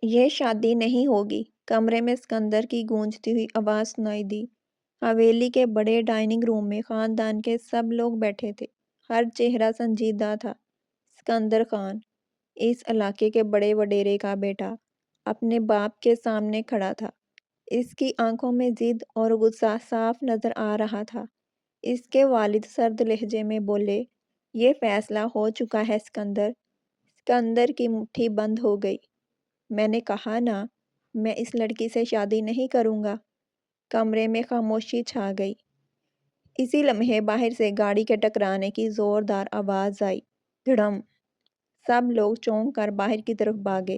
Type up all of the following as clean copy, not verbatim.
یہ شادی نہیں ہوگی۔ کمرے میں اسکندر کی گونجتی ہوئی آواز سنائی دی۔ حویلی کے بڑے ڈائننگ روم میں خاندان کے سب لوگ بیٹھے تھے۔ ہر چہرہ سنجیدہ تھا۔ اسکندر خان، اس علاقے کے بڑے وڈیرے کا بیٹا، اپنے باپ کے سامنے کھڑا تھا۔ اس کی آنکھوں میں ضد اور غصہ صاف نظر آ رہا تھا۔ اس کے والد سرد لہجے میں بولے، یہ فیصلہ ہو چکا ہے اسکندر۔ اسکندر کی مٹھی بند ہو گئی۔ میں نے کہا نا، میں اس لڑکی سے شادی نہیں کروں گا۔ کمرے میں خاموشی چھا گئی۔ اسی لمحے باہر سے گاڑی کے ٹکرانے کی زوردار آواز آئی۔ دھڑم! سب لوگ چونک کر باہر کی طرف بھاگے۔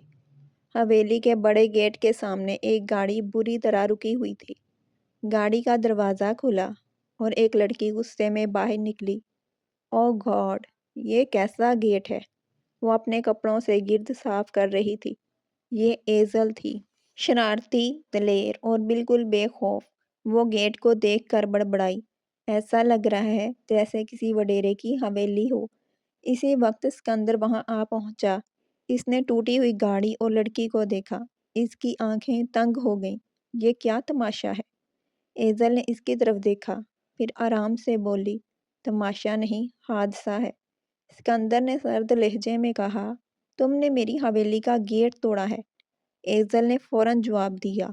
حویلی کے بڑے گیٹ کے سامنے ایک گاڑی بری طرح رکی ہوئی تھی۔ گاڑی کا دروازہ کھلا اور ایک لڑکی غصے میں باہر نکلی۔ او گاڈ! یہ کیسا گیٹ ہے؟ وہ اپنے کپڑوں سے گرد صاف کر رہی تھی۔ یہ ایزل تھی۔ شرارتی، دلیر اور بالکل بے خوف۔ وہ گیٹ کو دیکھ کر بڑبڑائی۔ ایسا لگ رہا ہے جیسے کسی وڈیرے کی حویلی ہو۔ اسی وقت اسکندر وہاں آ پہنچا۔ اس نے ٹوٹی ہوئی گاڑی اور لڑکی کو دیکھا۔ اس کی آنکھیں تنگ ہو گئیں۔ یہ کیا تماشا ہے؟ ایزل نے اس کی طرف دیکھا، پھر آرام سے بولی، تماشا نہیں، حادثہ ہے۔ اسکندر نے سرد لہجے میں کہا، تم نے میری حویلی کا گیٹ توڑا ہے۔ ایزل نے فوراً جواب دیا،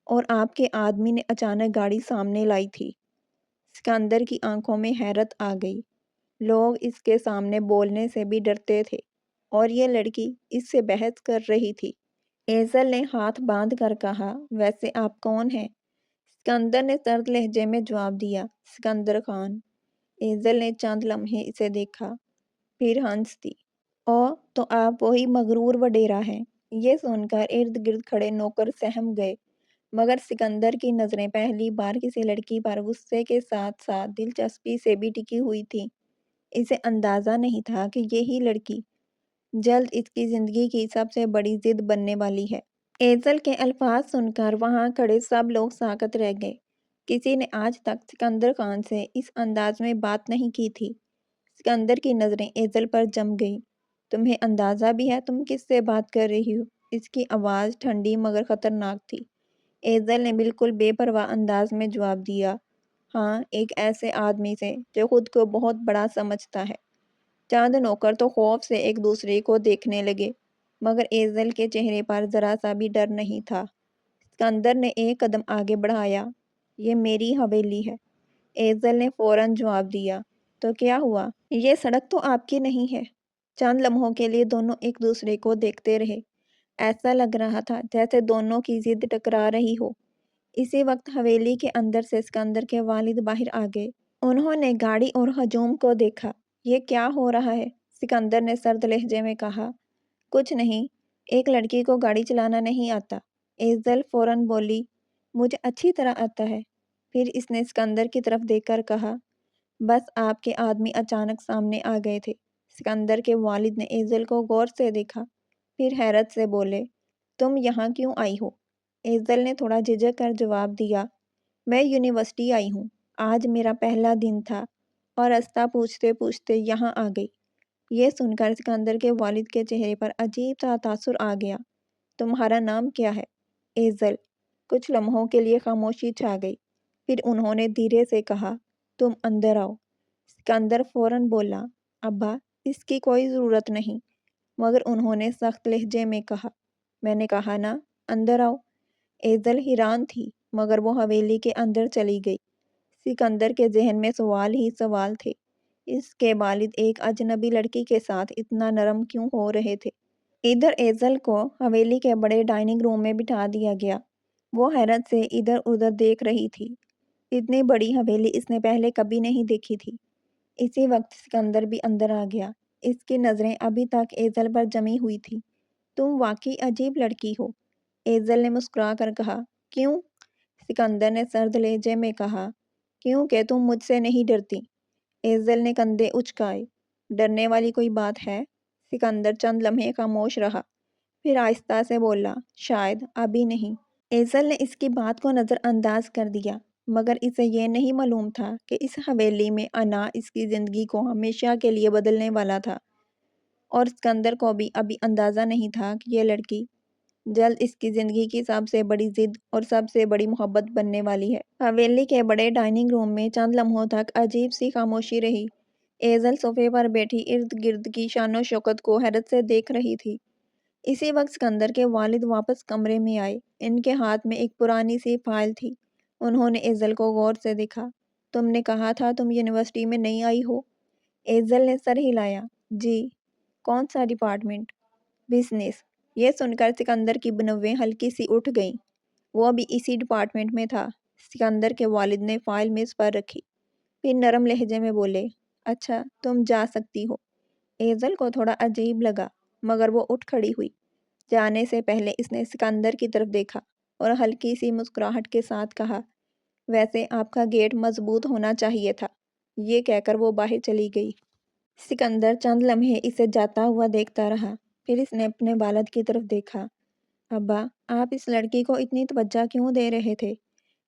اور آپ کے آدمی نے اچانک گاڑی سامنے لائی تھی۔ اسکندر کی آنکھوں میں حیرت آ گئی۔ لوگ اس کے سامنے بولنے سے بھی ڈرتے تھے، اور یہ لڑکی اس سے بحث کر رہی تھی۔ ایزل نے ہاتھ باندھ کر کہا، ویسے آپ کون ہیں؟ اسکندر نے سرد لہجے میں جواب دیا، اسکندر خان۔ ایزل نے چند لمحے اسے دیکھا، پھر ہنس دی۔ اوہ، تو آپ وہی مغرور وڈیرا ہیں۔ یہ سن کر ارد گرد کھڑے نوکر سہم گئے، مگر سکندر کی نظریں پہلی بار کسی لڑکی پر غصے کے ساتھ ساتھ دلچسپی سے بھی ٹکی ہوئی تھیں۔ اسے اندازہ نہیں تھا کہ یہی لڑکی جلد اس کی زندگی کی سب سے بڑی ضد بننے والی ہے۔ ایزل کے الفاظ سن کر وہاں کھڑے سب لوگ ساکت رہ گئے۔ کسی نے آج تک سکندر خان سے اس انداز میں بات نہیں کی تھی۔ سکندر کی نظریں ایزل پر جم گئیں۔ تمہیں اندازہ بھی ہے تم کس سے بات کر رہی ہو؟ اس کی آواز ٹھنڈی مگر خطرناک تھی۔ ایزل نے بالکل بے پرواہ انداز میں جواب دیا، ہاں، ایک ایسے آدمی سے جو خود کو بہت بڑا سمجھتا ہے۔ چند نوکر تو خوف سے ایک دوسرے کو دیکھنے لگے، مگر ایزل کے چہرے پر ذرا سا بھی ڈر نہیں تھا۔ سکندر نے ایک قدم آگے بڑھایا، یہ میری حویلی ہے۔ ایزل نے فوراً جواب دیا، تو کیا ہوا؟ یہ سڑک تو آپ کی نہیں ہے۔ چند لمحوں کے لیے دونوں ایک دوسرے کو دیکھتے رہے۔ ایسا لگ رہا تھا جیسے دونوں کی ضد ٹکرا رہی ہو۔ اسی وقت حویلی کے اندر سے سکندر کے والد باہر آ گئے۔ انہوں نے گاڑی اور ہجوم کو دیکھا۔ یہ کیا ہو رہا ہے؟ سکندر نے سرد لہجے میں کہا، کچھ نہیں، ایک لڑکی کو گاڑی چلانا نہیں آتا۔ ایزل فوراً بولی، مجھے اچھی طرح آتا ہے۔ پھر اس نے سکندر کی طرف دیکھ کر کہا، بس آپ کے آدمی اچانک سامنے آ گئے تھے۔ سکندر کے والد نے ایزل کو غور سے دیکھا، پھر حیرت سے بولے، تم یہاں کیوں آئی ہو؟ ایزل نے تھوڑا جھجک کر جواب دیا، میں یونیورسٹی آئی ہوں۔ آج میرا پہلا دن تھا، اور راستہ پوچھتے پوچھتے یہاں آ گئی۔ یہ سن کر سکندر کے والد کے چہرے پر عجیب سا تاثر آ گیا۔ تمہارا نام کیا ہے؟ ایزل۔ کچھ لمحوں کے لیے خاموشی چھا گئی، پھر انہوں نے دھیرے سے کہا، تم اندر آؤ۔ سکندر فوراً بولا، ابا، اس کی کوئی ضرورت نہیں، مگر انہوں نے سخت لہجے میں کہا، میں نے کہا نا، اندر آؤ۔ ایزل حیران تھی، مگر وہ حویلی کے اندر چلی گئی۔ سکندر کے ذہن میں سوال ہی سوال تھے۔ اس کے والد ایک اجنبی لڑکی کے ساتھ اتنا نرم کیوں ہو رہے تھے؟ ادھر ایزل کو حویلی کے بڑے ڈائننگ روم میں بٹھا دیا گیا۔ وہ حیرت سے ادھر ادھر دیکھ رہی تھی۔ اتنی بڑی حویلی اس نے پہلے کبھی نہیں دیکھی تھی۔ اسی وقت سکندر بھی اندر آ گیا۔ اس کی نظریں ابھی تک ایزل پر جمی ہوئی تھی۔ تم واقعی عجیب لڑکی ہو، ایزل نے مسکرا کر کہا۔ کیوں؟ سکندر نے سرد لہجے میں کہا، کیونکہ تم مجھ سے نہیں ڈرتی۔ ایزل نے کندھے اچکائے۔ ڈرنے والی کوئی بات ہے؟ سکندر چند لمحے خاموش رہا، پھر آہستہ سے بولا، شاید ابھی نہیں۔ ایزل نے اس کی بات کو نظر انداز کر دیا، مگر اسے یہ نہیں معلوم تھا کہ اس حویلی میں آنا اس کی زندگی کو ہمیشہ کے لیے بدلنے والا تھا، اور سکندر کو بھی ابھی اندازہ نہیں تھا کہ یہ لڑکی جلد اس کی زندگی کی سب سے بڑی ضد اور سب سے بڑی محبت بننے والی ہے۔ حویلی کے بڑے ڈائننگ روم میں چند لمحوں تک عجیب سی خاموشی رہی۔ ایزل صوفے پر بیٹھی ارد گرد کی شان و شوکت کو حیرت سے دیکھ رہی تھی۔ اسی وقت سکندر کے والد واپس کمرے میں آئے۔ ان کے ہاتھ میں ایک پرانی سی فائل تھی۔ انہوں نے ایزل کو غور سے دیکھا۔ تم نے کہا تھا تم یونیورسٹی میں نہیں آئی ہو؟ ایزل نے سر ہلایا۔ جی۔ کون سا ڈپارٹمنٹ؟ بزنس۔ یہ سن کر سکندر کی بنویں ہلکی سی اٹھ گئیں۔ وہ بھی اسی ڈپارٹمنٹ میں تھا۔ سکندر کے والد نے فائل میز پر رکھی، پھر نرم لہجے میں بولے، اچھا تم جا سکتی ہو۔ ایزل کو تھوڑا عجیب لگا، مگر وہ اٹھ کھڑی ہوئی۔ جانے سے پہلے اس نے سکندر کی طرف دیکھا اور ہلکی سی مسکراہٹ کے ساتھ کہا، ویسے آپ کا گیٹ مضبوط ہونا چاہیے تھا۔ یہ کہہ کر وہ باہر چلی گئی۔ سکندر چند لمحے اسے جاتا ہوا دیکھتا رہا، پھر اس نے اپنے والد کی طرف دیکھا۔ ابا، آپ اس لڑکی کو اتنی توجہ کیوں دے رہے تھے؟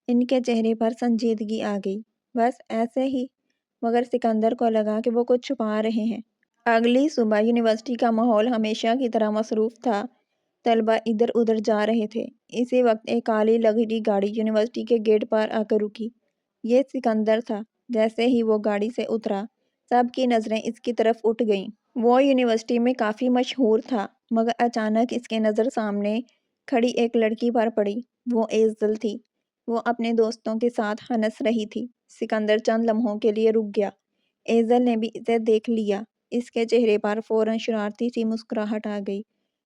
ان کے چہرے پر سنجیدگی آ گئی۔ بس ایسے ہی، مگر سکندر کو لگا کہ وہ کچھ چھپا رہے ہیں۔ اگلی صبح یونیورسٹی کا ماحول ہمیشہ کی طرح مصروف تھا۔ طلبہ ادھر ادھر جا رہے تھے۔ اسی وقت ایک کالی لگڑی گاڑی یونیورسٹی کے گیٹ پر آ کر رکی۔ یہ سکندر تھا۔ جیسے ہی وہ گاڑی سے اترا، سب کی نظریں اس کی طرف اٹھ گئیں۔ وہ یونیورسٹی میں کافی مشہور تھا، مگر اچانک اس کے نظر سامنے کھڑی ایک لڑکی پر پڑی۔ وہ ایزل تھی۔ وہ اپنے دوستوں کے ساتھ ہنس رہی تھی۔ سکندر چند لمحوں کے لیے رک گیا۔ ایزل نے بھی اسے دیکھ لیا۔ اس کے چہرے پر فوراً شرارتی سی مسکراہٹ آ گئی۔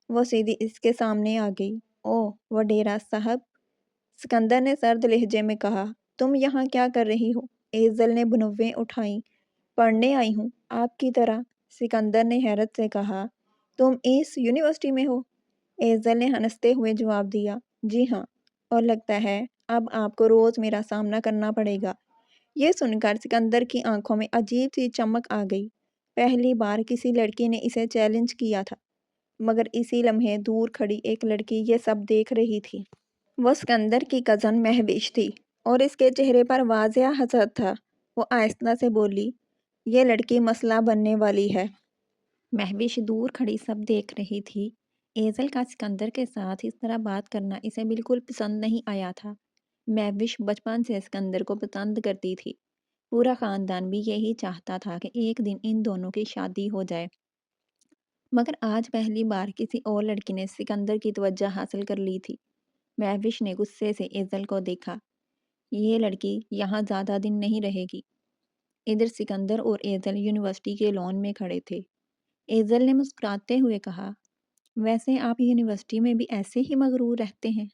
وہ سیدھی اس کے سامنے آ گئی۔ اوہ وڈیرا صاحب، سکندر نے سرد لہجے میں کہا، تم یہاں کیا کر رہی ہو؟ ایزل نے بنویں اٹھائیں۔ پڑھنے آئی ہوں، آپ کی طرح۔ سکندر نے حیرت سے کہا، تم اس یونیورسٹی میں ہو؟ ایزل نے ہنستے ہوئے جواب دیا، جی ہاں، اور لگتا ہے اب آپ کو روز میرا سامنا کرنا پڑے گا۔ یہ سن کر سکندر کی آنکھوں میں عجیب سی چمک آ گئی۔ پہلی بار کسی لڑکی نے اسے چیلنج کیا تھا، مگر اسی لمحے دور کھڑی ایک لڑکی یہ سب دیکھ رہی تھی۔ وہ سکندر کی کزن مہوش تھی، اور اس کے چہرے پر واضح حسد تھا۔ وہ آہستہ سے بولی، یہ لڑکی مسئلہ بننے والی ہے۔ مہوش دور کھڑی سب دیکھ رہی تھی۔ ایزل کا سکندر کے ساتھ اس طرح بات کرنا اسے بالکل پسند نہیں آیا تھا۔ مہوش بچپن سے سکندر کو پسند کرتی تھی۔ پورا خاندان بھی یہی چاہتا تھا کہ ایک دن ان دونوں کی شادی ہو جائے، مگر آج پہلی بار کسی اور لڑکی نے سکندر کی توجہ حاصل کر لی تھی۔ مہوش نے غصے سے ایزل کو دیکھا، یہ لڑکی یہاں زیادہ دن نہیں رہے گی۔ ادھر سکندر اور ایزل یونیورسٹی کے لان میں کھڑے تھے۔ ایزل نے مسکراتے ہوئے کہا، ویسے آپ یونیورسٹی میں بھی ایسے ہی مغرور رہتے ہیں؟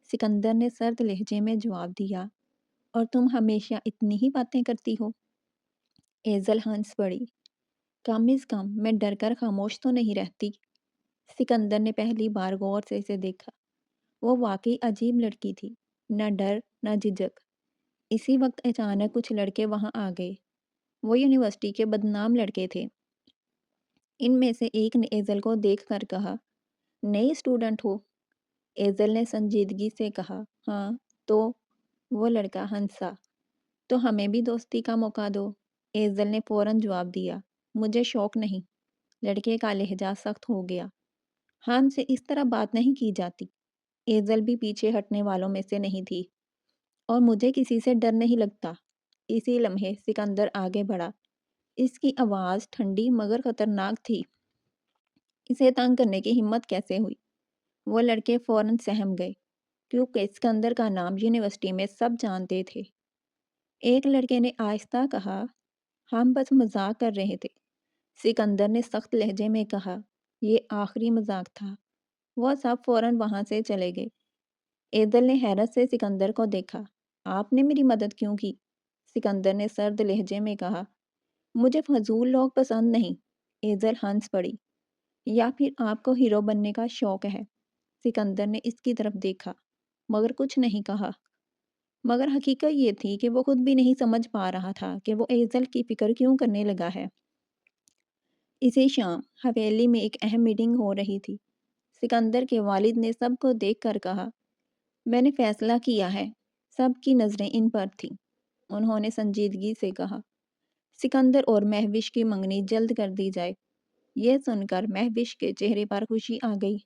سکندر نے سرد لہجے میں جواب دیا، اور تم ہمیشہ اتنی ہی باتیں کرتی ہو؟ ایزل ہنس پڑی، کم از کم میں ڈر کر خاموش تو نہیں رہتی۔ سکندر نے پہلی بار غور سے اسے دیکھا۔ وہ واقعی عجیب لڑکی تھی، نہ ڈر نہ جھجک۔ اسی وقت اچانک کچھ لڑکے وہاں آ گئے۔ وہ یونیورسٹی کے بدنام لڑکے تھے۔ ان میں سے ایک نے ایزل کو دیکھ کر کہا، نئی اسٹوڈنٹ ہو؟ ایزل نے سنجیدگی سے کہا، ہاں تو؟ وہ لڑکا ہنسا، تو ہمیں بھی دوستی کا موقع دو۔ ایزل نے فوراً جواب دیا، مجھے شوق نہیں۔ لڑکے کا لہجہ سخت ہو گیا، ہم سے اس طرح بات نہیں کی جاتی۔ ایزل بھی پیچھے ہٹنے والوں میں سے نہیں تھی، اور مجھے کسی سے ڈر نہیں لگتا۔ اسی لمحے سکندر آگے بڑھا۔ اس کی آواز ٹھنڈی مگر خطرناک تھی۔ اسے تنگ کرنے کی ہمت کیسے ہوئی؟ وہ لڑکے فوراً سہم گئے، کیونکہ سکندر کا نام یونیورسٹی میں سب جانتے تھے۔ ایک لڑکے نے آہستہ کہا، ہم بس مذاق کر رہے تھے۔ سکندر نے سخت لہجے میں کہا، یہ آخری مذاق تھا۔ وہ سب فوراً وہاں سے چلے گئے۔ ایزل نے حیرت سے سکندر کو دیکھا، آپ نے میری مدد کیوں کی؟ سکندر نے سرد لہجے میں کہا، مجھے فضول لوگ پسند نہیں۔ ایزل ہنس پڑی، یا پھر آپ کو ہیرو بننے کا شوق ہے؟ سکندر نے اس کی طرف دیکھا، مگر کچھ نہیں کہا۔ مگر حقیقت یہ تھی کہ وہ خود بھی نہیں سمجھ پا رہا تھا کہ وہ ایزل کی فکر کیوں کرنے لگا ہے۔ اسی شام حویلی میں ایک اہم میٹنگ ہو رہی تھی۔ سکندر کے والد نے سب کو دیکھ کر کہا، میں نے فیصلہ کیا ہے۔ سب کی نظریں ان پر تھیں۔ انہوں نے سنجیدگی سے کہا، سکندر اور مہوش کی منگنی جلد کر دی جائے۔ یہ سن کر مہوش کے چہرے پر خوشی آ گئی۔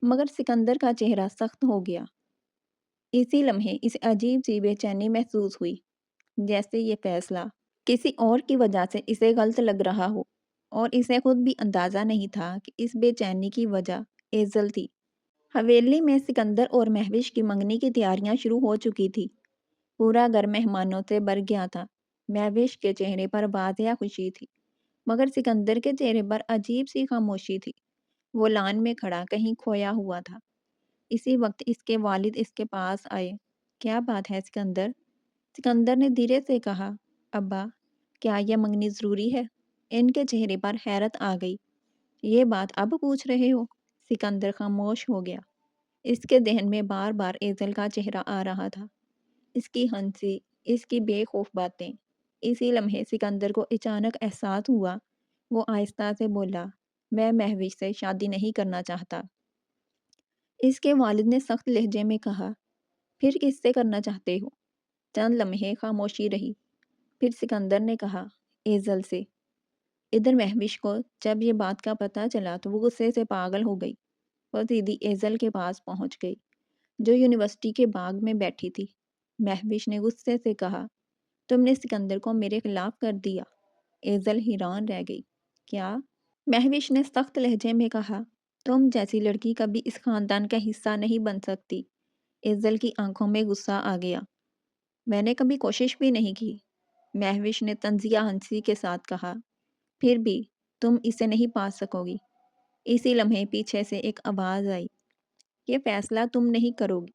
مگر سکندر کا چہرہ سخت ہو گیا۔ اسی لمحے اسے عجیب سی بے چینی محسوس ہوئی، جیسے یہ فیصلہ کسی اور کی وجہ سے اسے غلط لگ رہا ہو، اور اسے خود بھی اندازہ نہیں تھا کہ اس بے چینی کی وجہ ایزل تھی۔ حویلی میں سکندر اور مہوش کی منگنی کی تیاریاں شروع ہو چکی تھی۔ پورا گھر مہمانوں سے بھر گیا تھا۔ مہوش کے چہرے پر واضح خوشی تھی، مگر سکندر کے چہرے پر عجیب سی خاموشی تھی۔ وہ لان میں کھڑا کہیں کھویا ہوا تھا۔ اسی وقت اس کے والد اس کے پاس آئے۔ کیا بات ہے سکندر؟ سکندر نے دھیرے سے کہا، ابا، کیا یہ منگنی ضروری ہے؟ ان کے چہرے پر حیرت آ گئی۔ یہ بات اب پوچھ رہے ہو؟ سکندر خاموش ہو گیا۔ اس کے ذہن میں بار بار ایزل کا چہرہ آ رہا تھا، اس کی ہنسی، اس کی بے خوف باتیں۔ اسی لمحے سکندر کو اچانک احساس ہوا۔ وہ آہستہ سے بولا، میں مہوش سے شادی نہیں کرنا چاہتا۔ اس کے والد نے سخت لہجے میں کہا، پھر کس سے کرنا چاہتے ہو؟ چند لمحے خاموشی رہی، پھر سکندر نے کہا، ایزل سے۔ ادھر مہوش کو جب یہ بات کا پتہ چلا تو وہ غصے سے پاگل ہو گئی۔ وہ سیدھی ایزل کے پاس پہنچ گئی، جو یونیورسٹی کے باغ میں بیٹھی تھی۔ مہوش نے غصے سے کہا، تم نے سکندر کو میرے خلاف کر دیا۔ ایزل حیران رہ گئی۔ کیا؟ مہوش نے سخت لہجے میں کہا، تم جیسی لڑکی کبھی اس خاندان کا حصہ نہیں بن سکتی۔ ایزل کی آنکھوں میں غصہ آ گیا۔ میں نے کبھی کوشش بھی نہیں کی، مہوش نے طنزیہ ہنسی کے ساتھ کہا۔ پھر بھی تم اسے نہیں پا سکو گی۔ اسی لمحے پیچھے سے ایک آواز آئی، یہ فیصلہ تم نہیں کرو گی۔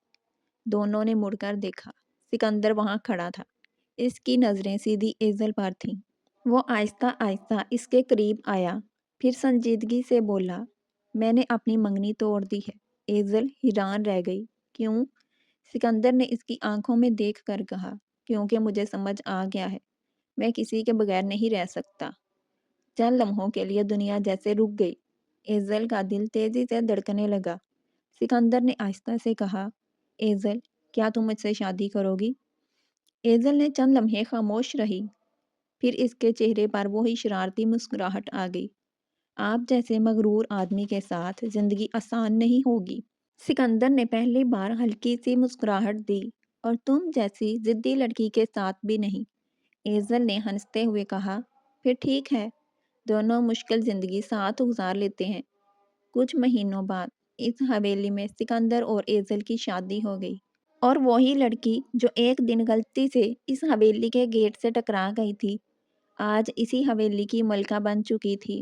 دونوں نے مڑ کر دیکھا۔ سکندر وہاں کھڑا تھا۔ اس کی نظریں سیدھی ایزل پر تھیں۔ وہ آہستہ آہستہ اس کے قریب آیا، پھر سنجیدگی سے بولا، میں نے اپنی منگنی توڑ دی ہے۔ ایزل حیران رہ گئی۔ کیوں؟ سکندر نے اس کی آنکھوں میں دیکھ کر کہا، کیونکہ مجھے سمجھ آ گیا ہے، میں کسی کے بغیر نہیں رہ سکتا۔ چند لمحوں کے لیے دنیا جیسے رک گئی۔ ایزل کا دل تیزی سے دھڑکنے لگا۔ سکندر نے آہستہ سے کہا، ایزل، کیا تم مجھ سے شادی کرو گی؟ ایزل نے چند لمحے خاموش رہی، پھر اس کے چہرے پر وہی شرارتی مسکراہٹ آ گئی۔ آپ جیسے مغرور آدمی کے ساتھ زندگی آسان نہیں ہوگی۔ سکندر نے پہلی بار ہلکی سی مسکراہٹ دی، اور تم جیسی ضدی لڑکی کے ساتھ بھی نہیں۔ ایزل نے ہنستے ہوئے کہا، پھر ٹھیک ہے، دونوں مشکل زندگی ساتھ گزار لیتے ہیں۔ کچھ مہینوں بعد اس حویلی میں سکندر اور ایزل کی شادی ہو گئی، اور وہی لڑکی جو ایک دن غلطی سے اس حویلی کے گیٹ سے ٹکرا گئی تھی، آج اسی حویلی کی ملکہ بن چکی تھی۔